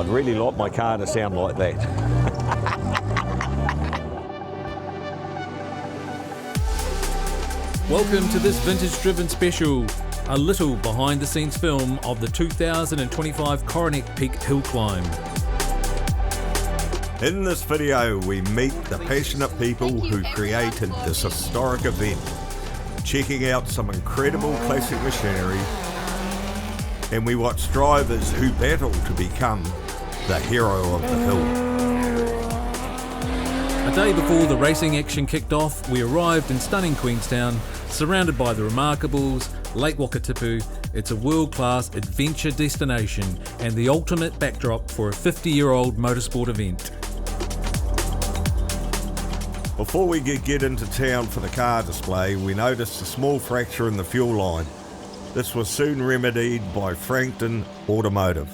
I'd really like my car to sound like that. Welcome to this Vintage Driven special, a little behind the scenes film of the 2025 Coronet Peak Hill Climb. In this video we meet the passionate people who created this historic event, checking out some incredible classic machinery, and we watch drivers who battle to become the hero of the hill. A day before the racing action kicked off, we arrived in stunning Queenstown, surrounded by the Remarkables, Lake Wakatipu. It's a world-class adventure destination and the ultimate backdrop for a 50-year-old motorsport event. Before we get into town for the car display, we noticed a small fracture in the fuel line. This was soon remedied by Frankton Automotive.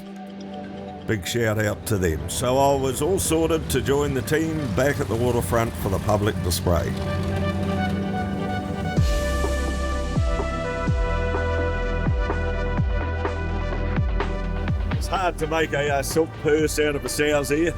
Big shout out to them. So I was all sorted to join the team back at the waterfront for the public display. It's hard to make a silk purse out of a sow's ear.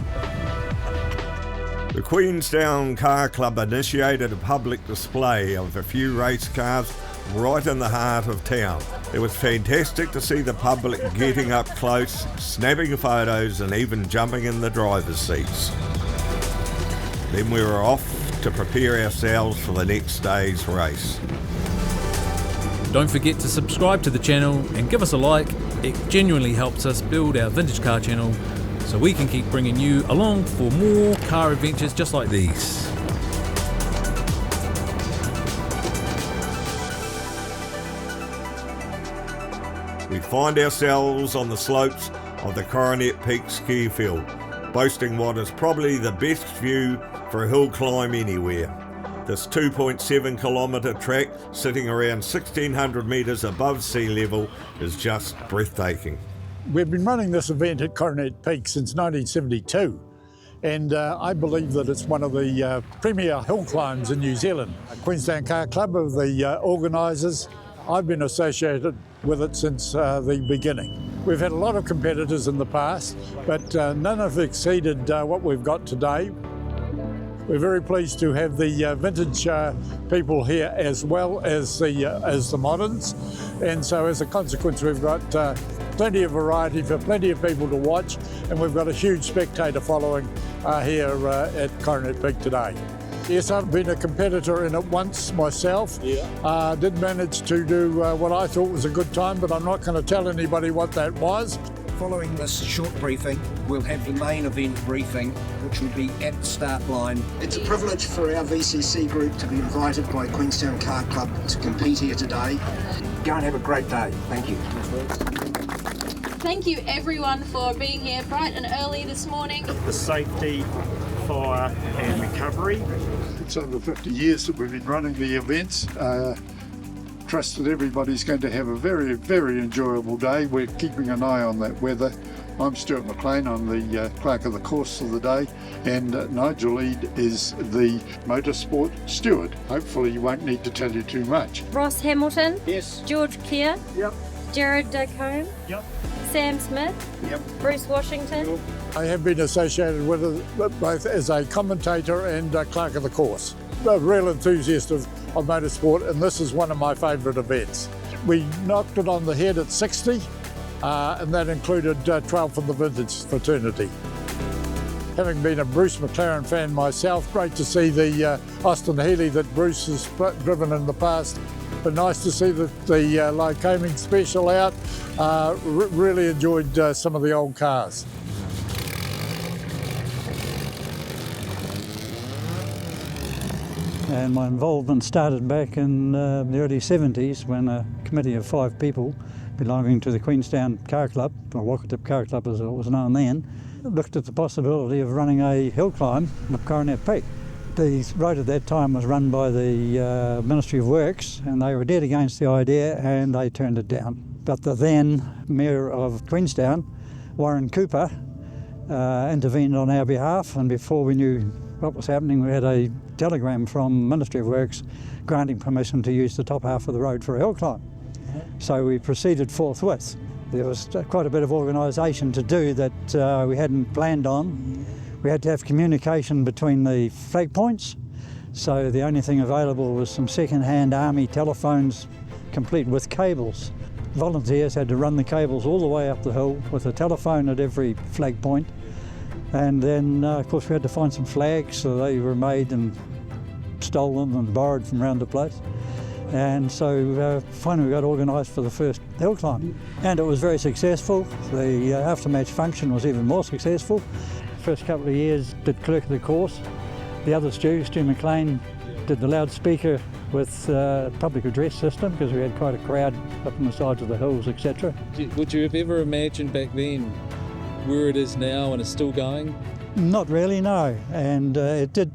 The Queenstown Car Club initiated a public display of a few race cars right in the heart of town. It was fantastic to see the public getting up close, snapping photos and even jumping in the driver's seats. Then we were off to prepare ourselves for the next day's race. Don't forget to subscribe to the channel and give us a like. It genuinely helps us build our vintage car channel so we can keep bringing you along for more car adventures just like these. We find ourselves on the slopes of the Coronet Peak ski field, boasting what is probably the best view for a hill climb anywhere. This 2.7 kilometre track sitting around 1600 metres above sea level is just breathtaking. We've been running this event at Coronet Peak since 1972, and I believe that it's one of the premier hill climbs in New Zealand. Queenstown Car Club are the organisers. I've been associated with it since the beginning. We've had a lot of competitors in the past, but none have exceeded what we've got today. We're very pleased to have the vintage people here as well as the moderns, and so as a consequence we've got plenty of variety for plenty of people to watch, and we've got a huge spectator following here at Coronet Peak today. Yes, I've been a competitor in it once myself. Yeah. Did manage to do what I thought was a good time, but I'm not going to tell anybody what that was. Following this short briefing, we'll have the main event briefing, which will be at the start line. It's a privilege for our VCC group to be invited by Queenstown Car Club to compete here today. Go and have a great day. Thank you. Thank you everyone for being here bright and early this morning. The safety, fire and recovery. It's over 50 years that we've been running the events. Trust that everybody's going to have a very, very enjoyable day. We're keeping an eye on that weather. I'm Stuart Maclean, I'm the clerk of the course of the day, and Nigel Lead is the motorsport steward. Hopefully you won't need to tell you too much. Ross Hamilton. Yes. George Keir. Yep. Jared Dacombe. Yep. Sam Smith. Yep. Bruce Washington. Yep. I have been associated with it both as a commentator and clerk of the course. A real enthusiast of motorsport, and this is one of my favourite events. We knocked it on the head at 60, and that included 12 from the vintage fraternity. Having been a Bruce McLaren fan myself, great to see the Austin Healey that Bruce has driven in the past. But nice to see the Lycoming special out. Really enjoyed some of the old cars. And my involvement started back in the early 70s when a committee of 5 people belonging to the Queenstown Car Club, or Wakatipu Car Club as it was known then, looked at the possibility of running a hill climb up Coronet Peak. The road at that time was run by the Ministry of Works, and they were dead against the idea and they turned it down. But the then Mayor of Queenstown, Warren Cooper, intervened on our behalf, and before we knew what was happening, we had a telegram from Ministry of Works granting permission to use the top half of the road for a hill climb. So we proceeded forthwith. There was quite a bit of organisation to do that we hadn't planned on. We had to have communication between the flag points, so the only thing available was some second-hand army telephones complete with cables. Volunteers had to run the cables all the way up the hill with a telephone at every flag point. And then, of course, we had to find some flags, so they were made and stolen and borrowed from around the place. And so finally we got organised for the first hill climb. And it was very successful. The after-match function was even more successful. First couple of years did clerk of the course. The other Stuart Maclean, did the loudspeaker with public address system because we had quite a crowd up on the sides of the hills, etc. Would you have ever imagined back then where it is now and it's still going? Not really, no. And it did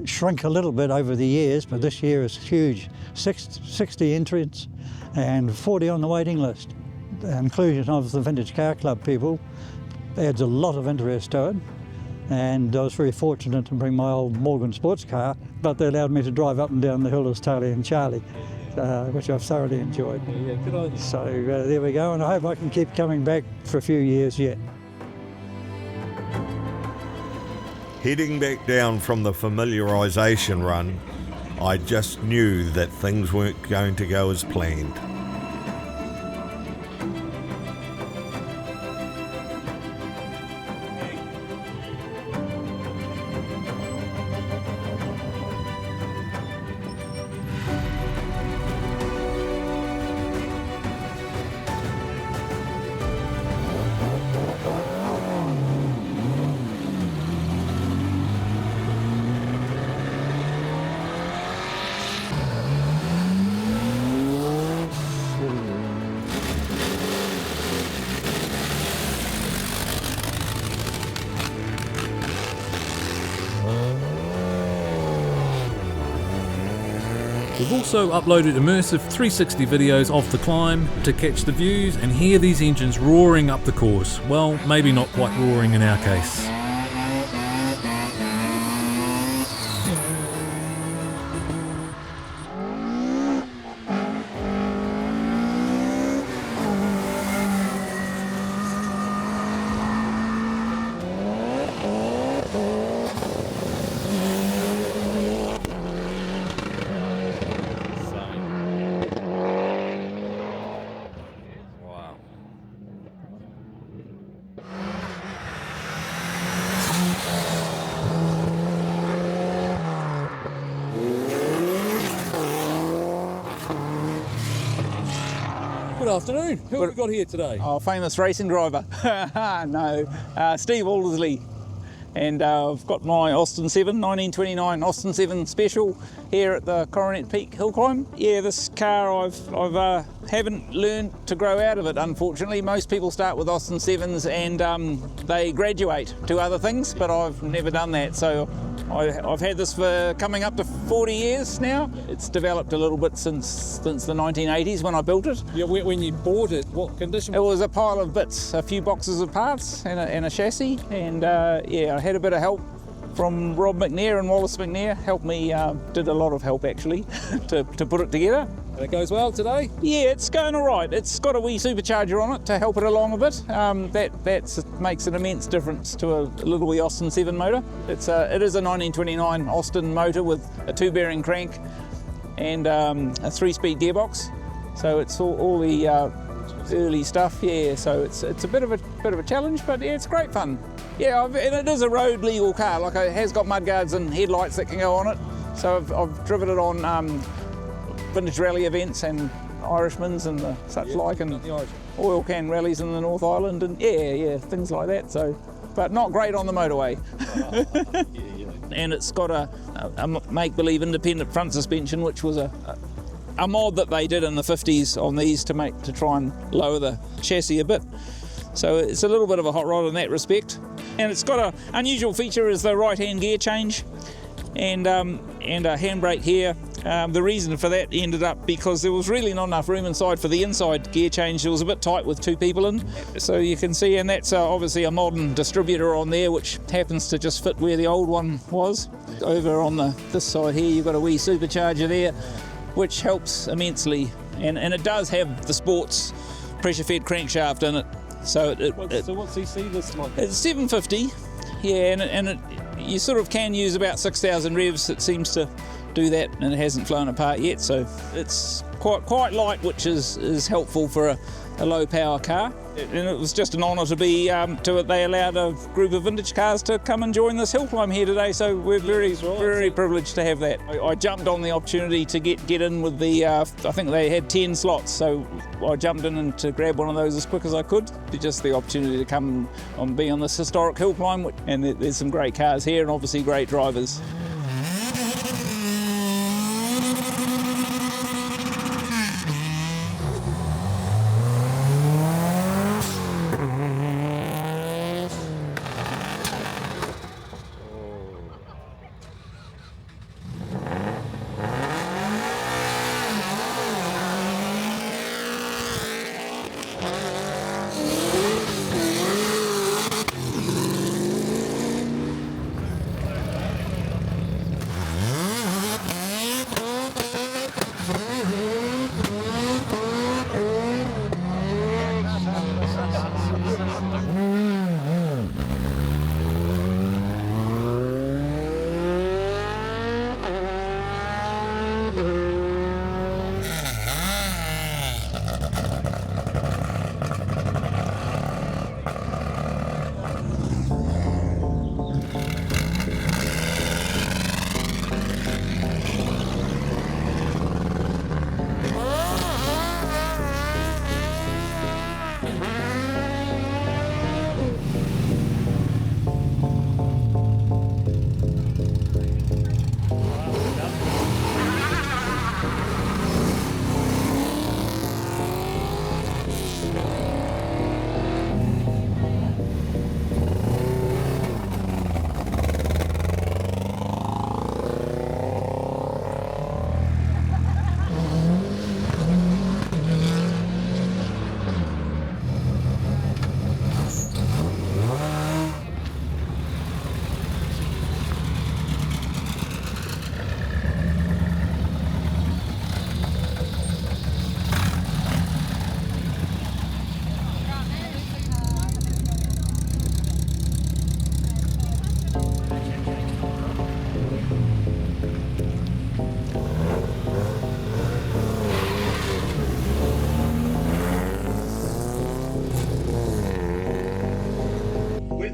shrink a little bit over the years, but this year is huge. 60 entrants and 40 on the waiting list. The inclusion of the Vintage Car Club people adds a lot of interest to it. And I was very fortunate to bring my old Morgan sports car, but they allowed me to drive up and down the hill as Tally and Charlie, which I've thoroughly enjoyed. Yeah, good on you. So there we go, and I hope I can keep coming back for a few years yet. Heading back down from the familiarisation run, I just knew that things weren't going to go as planned. We've also uploaded immersive 360 videos of the climb to catch the views and hear these engines roaring up the course. Well, maybe not quite roaring in our case. Good afternoon. Who have we got here today? Oh, famous racing driver. No, Steve Aldersley. And I've got my Austin 7, 1929 Austin 7 Special here at the Coronet Peak Hill Climb. Yeah, this car I've haven't learned to grow out of it, unfortunately. Most people start with Austin 7s and they graduate to other things, but I've never done that. So I've had this for coming up to 40 years now. It's developed a little bit since the 1980s when I built it. Yeah, when you bought it, what condition? It was a pile of bits, a few boxes of parts and a chassis, and yeah, I had a bit of help from Rob McNair and Wallace McNair. Helped me, did a lot of help actually, to put it together. And it goes well today? Yeah, it's going all right. It's got a wee supercharger on it to help it along a bit. That makes an immense difference to a little wee Austin 7 motor. It is a 1929 Austin motor with a 2-bearing crank and a 3-speed gearbox. So it's all the early stuff. Yeah, so it's a bit of a challenge, but yeah, it's great fun. Yeah, and it is a road legal car. Like, it has got mudguards and headlights that can go on it. So I've driven it on vintage rally events and Irishmans and such like, and oil can rallies in the North Island, and yeah, things like that. So, but not great on the motorway. And it's got a make-believe independent front suspension, which was a mod that they did in the 50s on these to try and lower the chassis a bit. So it's a little bit of a hot rod in that respect. And it's got an unusual feature is the right-hand gear change and a handbrake here. The reason for that ended up because there was really not enough room inside for the inside gear change. It was a bit tight with 2 people in. So you can see, and that's obviously a modern distributor on there, which happens to just fit where the old one was. Over on this side here, you've got a wee supercharger there, which helps immensely. And it does have the sports pressure-fed crankshaft in it. So So what's CC this like? it's 750, yeah, and you sort of can use about 6,000 revs. It seems to do that, and it hasn't flown apart yet. So it's quite light, which is helpful for a low power car. And it was just an honour to be they allowed a group of vintage cars to come and join this hill climb here today. So we're very privileged to have that. I jumped on the opportunity to get in with the I think they had 10 slots, so I jumped in and to grab one of those as quick as I could. Just the opportunity to come and be on this historic hill climb, and there's some great cars here and obviously great drivers.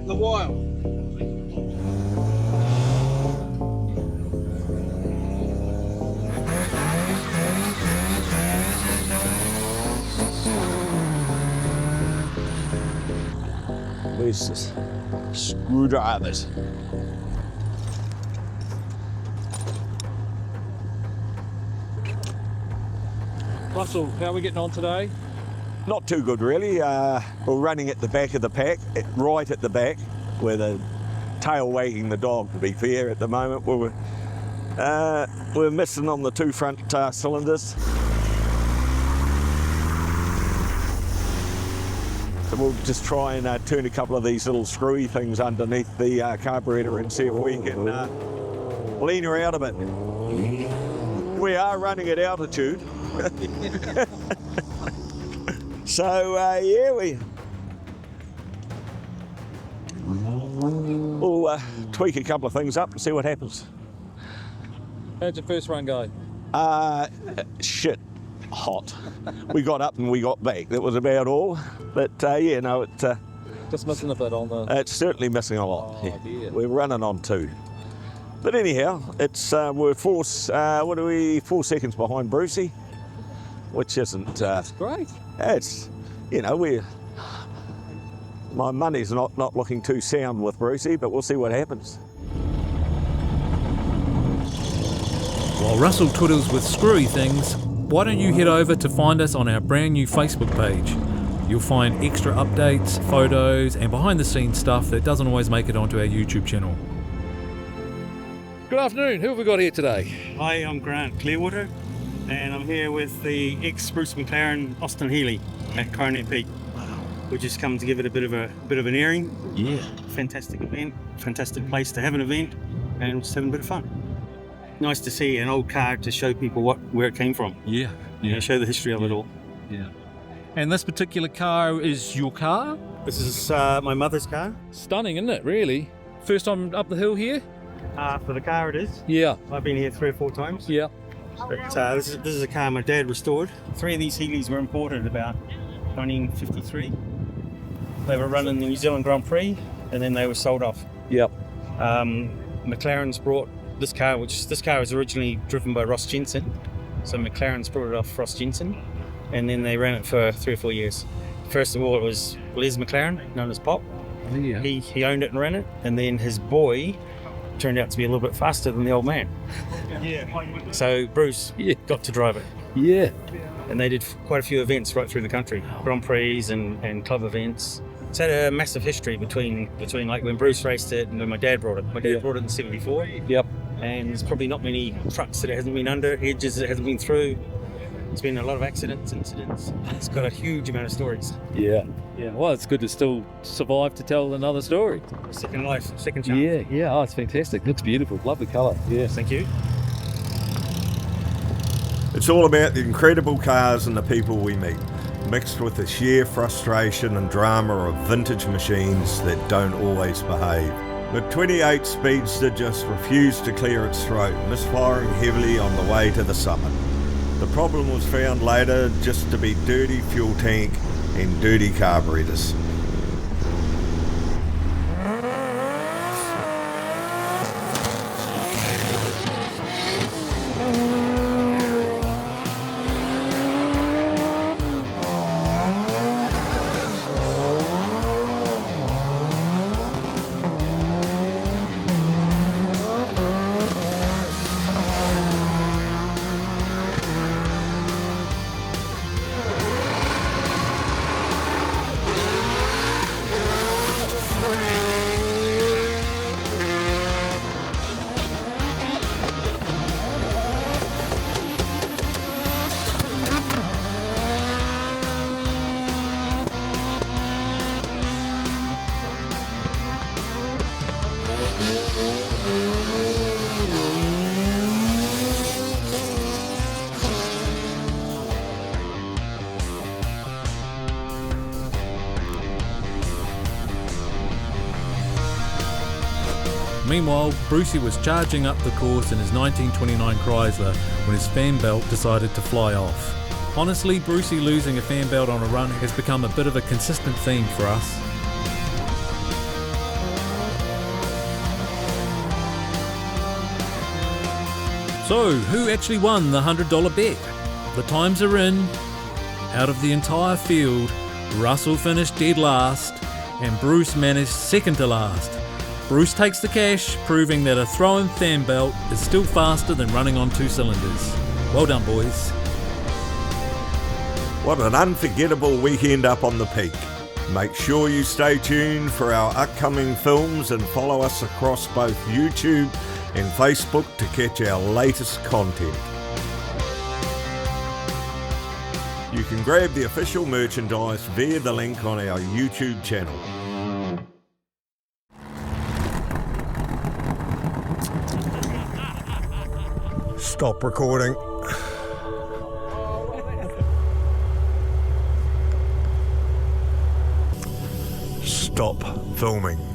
The wild. Where's this? Screwdrivers. Russell, how are we getting on today? Not too good, really. We're running at the back of the pack, right at the back, with a tail wagging the dog, to be fair, at the moment. We're missing on the two front cylinders. So we'll just try and turn a couple of these little screwy things underneath the carburetor and see if we can lean her out a bit. We are running at altitude. So, yeah, we'll tweak a couple of things up and see what happens. How'd your first run go? Shit hot. We got up and we got back. That was about all. But, yeah, no, it... Just missing a bit on the... It's certainly missing a lot. Oh, dear. We're running on 2. But anyhow, it's we're 4 seconds behind Brucey, which isn't... That's great. It's, you know, my money's not looking too sound with Brucey, but we'll see what happens. While Russell twiddles with screwy things, why don't you head over to find us on our brand new Facebook page. You'll find extra updates, photos, and behind the scenes stuff that doesn't always make it onto our YouTube channel. Good afternoon, who have we got here today? Hi, I'm Grant, Clearwater, and I'm here with the ex-Bruce McLaren Austin Healey at Coronet Peak. We just come to give it a bit of an airing. Yeah. Fantastic event, fantastic place to have an event, and just having a bit of fun. Nice to see an old car to show people where it came from. Yeah. You know, show the history of it all. Yeah. And this particular car is your car? This is my mother's car. Stunning, isn't it, really? First time up the hill here? For the car it is. Yeah. I've been here 3 or 4 times. Yeah. But this is a car my dad restored. 3 of these Healeys were imported about 1953. They were running the New Zealand Grand Prix and then they were sold off. Yep. McLaren's brought this car, this car was originally driven by Ross Jensen. So McLaren's brought it off Ross Jensen and then they ran it for 3 or 4 years. First of all, it was Les McLaren, known as Pop. Yeah. He owned it and ran it, and then his boy turned out to be a little bit faster than the old man. Yeah. So Bruce got to drive it. Yeah. And they did quite a few events right through the country, Grand Prix and club events. It's had a massive history between like when Bruce raced it and when my dad brought it. My dad brought it in '74. Yep. And there's probably not many trucks that it hasn't been under, edges it hasn't been through. There's been a lot of incidents. It's got a huge amount of stories. Yeah. Yeah. Well, it's good to still survive to tell another story. Second life, second chance. Yeah. Yeah. Oh, it's fantastic. Looks beautiful. Lovely colour. Yeah. Thank you. It's all about the incredible cars and the people we meet, mixed with the sheer frustration and drama of vintage machines that don't always behave. The 28 Speedster just refused to clear its throat, misfiring heavily on the way to the summit. The problem was found later just to be dirty fuel tank and dirty carburetors. Meanwhile, Brucey was charging up the course in his 1929 Chrysler when his fan belt decided to fly off. Honestly, Brucey losing a fan belt on a run has become a bit of a consistent theme for us. So, who actually won the $100 bet? The times are in. Out of the entire field, Russell finished dead last and Bruce managed second to last. Bruce takes the cash, proving that a thrown fan belt is still faster than running on 2 cylinders. Well done, boys. What an unforgettable weekend up on the peak. Make sure you stay tuned for our upcoming films and follow us across both YouTube and Facebook to catch our latest content. You can grab the official merchandise via the link on our YouTube channel. Stop recording. Stop filming.